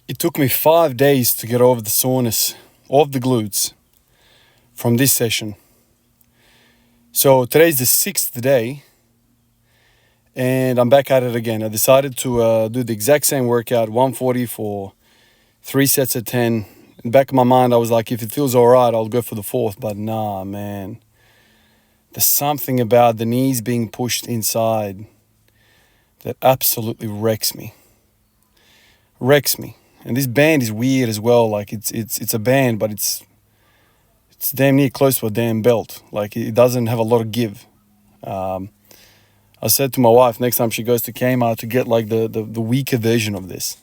It took me 5 days to get over the soreness of the glutes from this session. So today's the 6th day and I'm back at it again. I decided to do the exact same workout, 140 for 3 sets of 10. In the back of my mind, I was like, if it feels all right, I'll go for the 4th. But nah, man. There's something about the knees being pushed inside that absolutely wrecks me. And this band is weird as well. Like it's a band, but it's damn near close to a damn belt. Like it doesn't have a lot of give. I said to my wife next time she goes to Kmart to get like the weaker version of this,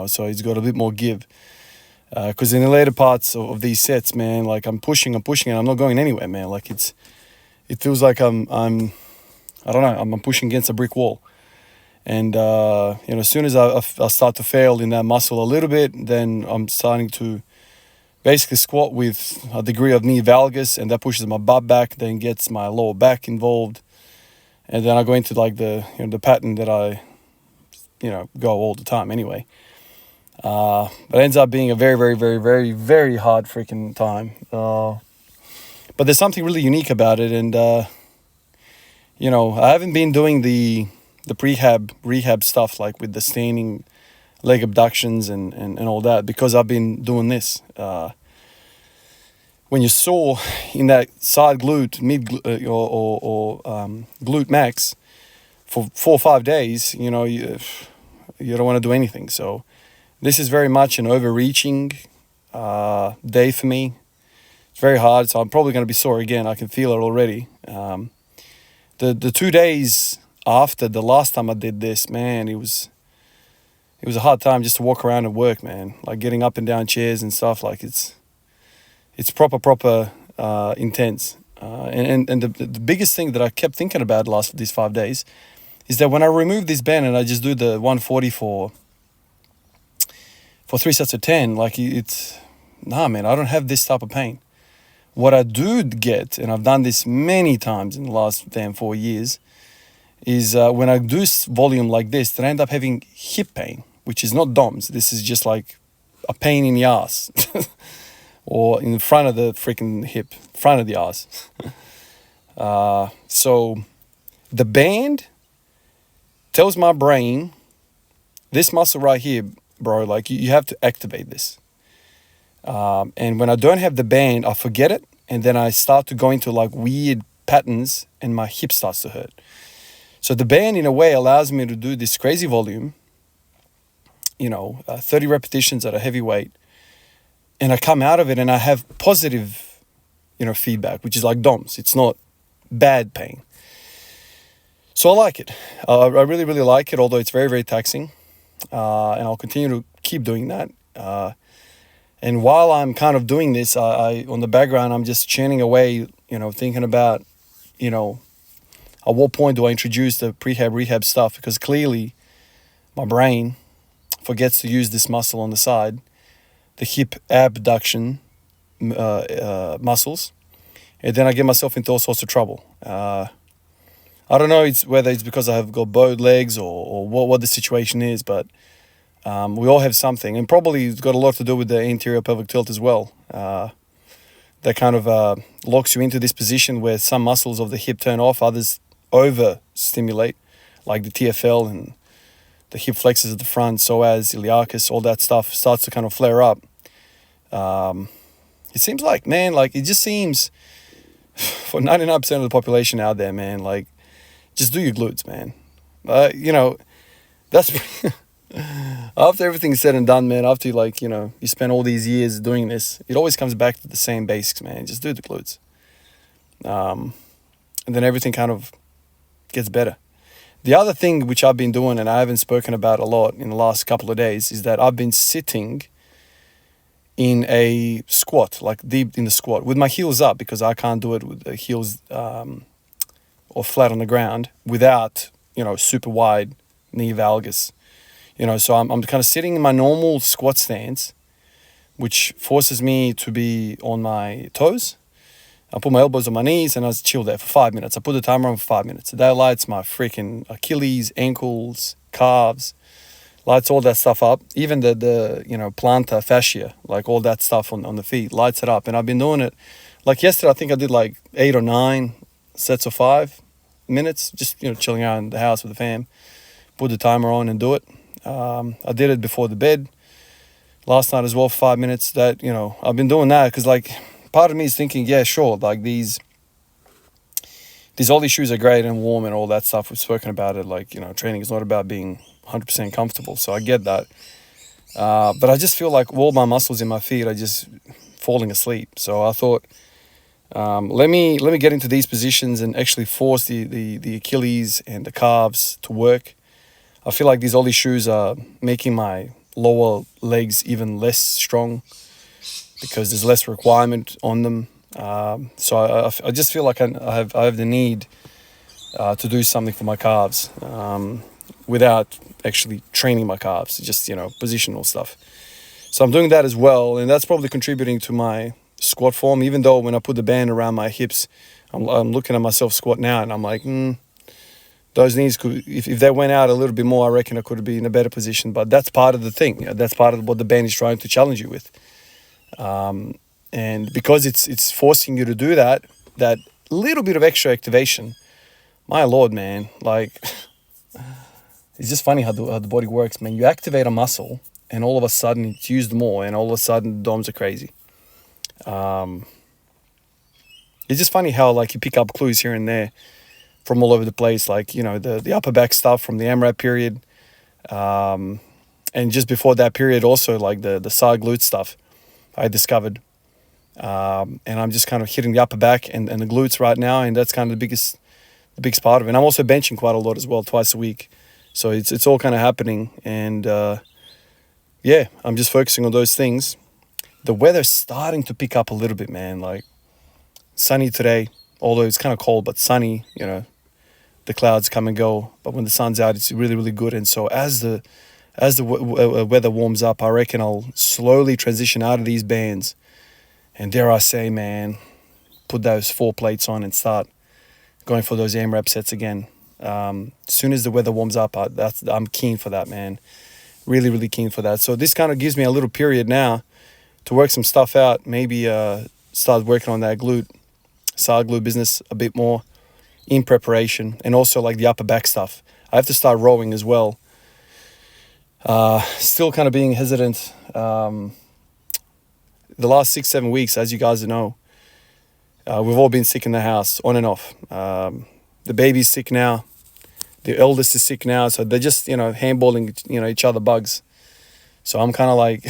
so it's got a bit more give. Because in the later parts of these sets, man, like I'm pushing and I'm not going anywhere, man. Like it feels like I don't know, I'm pushing against a brick wall. And, as soon as I start to fail in that muscle a little bit, then I'm starting to basically squat with a degree of knee valgus, and that pushes my butt back, then gets my lower back involved. And then I go into like the pattern that I, go all the time anyway. But it ends up being a very, very, very, very, very hard freaking time. But there's something really unique about it. And, I haven't been doing the rehab stuff like with the standing leg abductions and all that because I've been doing this. When you're sore in that side glute, or glute max for 4 or 5 days, you don't want to do anything. So this is very much an overreaching day for me. It's very hard, so I'm probably going to be sore again. I can feel it already. The 2 days after the last time I did this, man, it was a hard time just to walk around and work, man. Like getting up and down chairs and stuff. Like it's proper intense. And the biggest thing that I kept thinking about these 5 days is that when I remove this band and I just do the 140 for 3 sets of 10, like man, I don't have this type of pain. What I do get, and I've done this many times in the last damn 4 years, is when I do volume like this, that I end up having hip pain, which is not DOMS. This is just like a pain in the ass. Or in front of the freaking hip, front of the ass. So the band tells my brain, this muscle right here, bro, like you have to activate this. And when I don't have the band, I forget it. And then I start to go into like weird patterns and my hip starts to hurt. So the band in a way allows me to do this crazy volume, 30 repetitions at a heavy weight. And I come out of it and I have positive, feedback, which is like DOMS. It's not bad pain. So I like it. I really, really like it, although it's very, very taxing. And I'll continue to keep doing that. And while I'm kind of doing this, I on the background, I'm just chanting away, thinking about, at what point do I introduce the rehab stuff? Because clearly my brain forgets to use this muscle on the side, the hip abduction muscles, and then I get myself into all sorts of trouble. I don't know whether it's because I have got bowed legs or what the situation is, but we all have something, and probably it's got a lot to do with the anterior pelvic tilt as well. That kind of locks you into this position where some muscles of the hip turn off, others overstimulate, like the TFL and the hip flexors at the front, psoas, iliacus, all that stuff starts to kind of flare up. It seems like, man, like it just seems for 99% of the population out there, man, like just do your glutes, man. That's after everything's said and done, man, after you spend all these years doing this, it always comes back to the same basics, man. Just do the glutes. And then everything kind of gets better. The other thing which I've been doing, and I haven't spoken about a lot in the last couple of days, is that I've been sitting in a squat, like deep in the squat, with my heels up, because I can't do it with the heels or flat on the ground without, super wide knee valgus. So I'm kind of sitting in my normal squat stance, which forces me to be on my toes. I put my elbows on my knees and I just chill there for 5 minutes. I put the timer on for 5 minutes. That lights my freaking Achilles, ankles, calves, lights all that stuff up. Even the plantar fascia, like all that stuff on the feet, lights it up. And I've been doing it. Like yesterday, I think I did like 8 or 9 sets of 5 minutes, just chilling out in the house with the fam. Put the timer on and do it. I did it before the bed last night as well for 5 minutes. That I've been doing that because like part of me is thinking, yeah, sure, like these Ollie shoes are great and warm and all that stuff. We've spoken about it. Like training is not about being 100% comfortable, so I get that. But I just feel like all my muscles in my feet are just falling asleep. So I thought, let me get into these positions and actually force the Achilles and the calves to work. I feel like these Ollie shoes are making my lower legs even less strong because there's less requirement on them. So I just feel like I have the need to do something for my calves without actually training my calves, just positional stuff. So I'm doing that as well, and that's probably contributing to my squat form. Even though when I put the band around my hips, I'm looking at myself squat now, and I'm like, those knees could, if they went out a little bit more, I reckon I could be in a better position. But that's part of the thing. That's part of what the band is trying to challenge you with. And because it's forcing you to do that little bit of extra activation, my Lord, man, like it's just funny how the body works, man. You activate a muscle and all of a sudden it's used more and all of a sudden the DOMs are crazy. It's just funny how like you pick up clues here and there from all over the place, like, the upper back stuff from the AMRAP period. And just before that period also like the side glute stuff I discovered. And I'm just kind of hitting the upper back and the glutes right now, and that's kind of the biggest part of it. And I'm also benching quite a lot as well, twice a week. So it's all kind of happening, and I'm just focusing on those things. The weather's starting to pick up a little bit, man. Like sunny today, although it's kind of cold, but sunny. The clouds come and go, but when the sun's out, it's really, really good. And so as the weather warms up, I reckon I'll slowly transition out of these bands. And dare I say, man, put those 4 plates on and start going for those AMRAP sets again. As soon as the weather warms up, I'm keen for that, man. Really, really keen for that. So this kind of gives me a little period now to work some stuff out. Maybe start working on that side glute business a bit more in preparation. And also like the upper back stuff. I have to start rowing as well. Still kind of being hesitant. The last 6-7 weeks, as you guys know, we've all been sick in the house, on and off. The baby's sick now. The eldest is sick now. So they're just, handballing, each other bugs. So I'm kind of like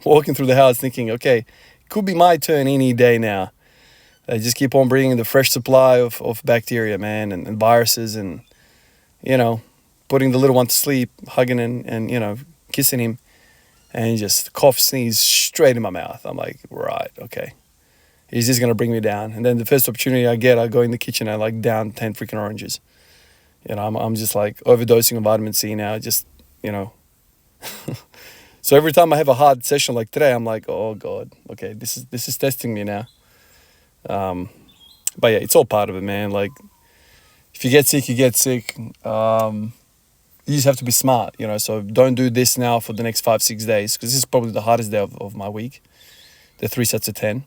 walking through the house thinking, okay, could be my turn any day now. They just keep on bringing the fresh supply of bacteria, man, and viruses and, putting the little one to sleep, hugging and kissing him. And he just cough, sneeze straight in my mouth. I'm like, right, okay. He's just going to bring me down. And then the first opportunity I get, I go in the kitchen and I like down 10 freaking oranges. I'm just like overdosing on vitamin C now, just. So every time I have a hard session like today, I'm like, oh God, okay, this is testing me now. But yeah, it's all part of it, man. Like, if you get sick, you get sick. You just have to be smart, so don't do this now for the next 5-6 days, because this is probably the hardest day of my week, the 3 sets of 10.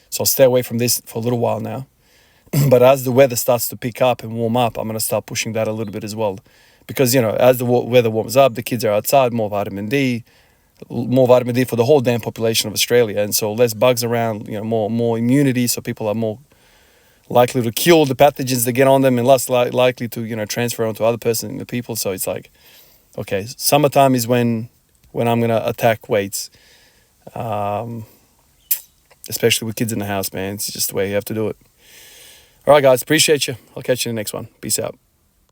So I'll stay away from this for a little while now. But as the weather starts to pick up and warm up, I'm going to start pushing that a little bit as well. Because, as the weather warms up, the kids are outside, more vitamin D for the whole damn population of Australia. And so less bugs around, more immunity, so people are more likely to kill the pathogens that get on them and less likely to, transfer onto other the people. So it's like, okay, summertime is when I'm going to attack weights, especially with kids in the house, man. It's just the way you have to do it. All right, guys, appreciate you. I'll catch you in the next one. Peace out.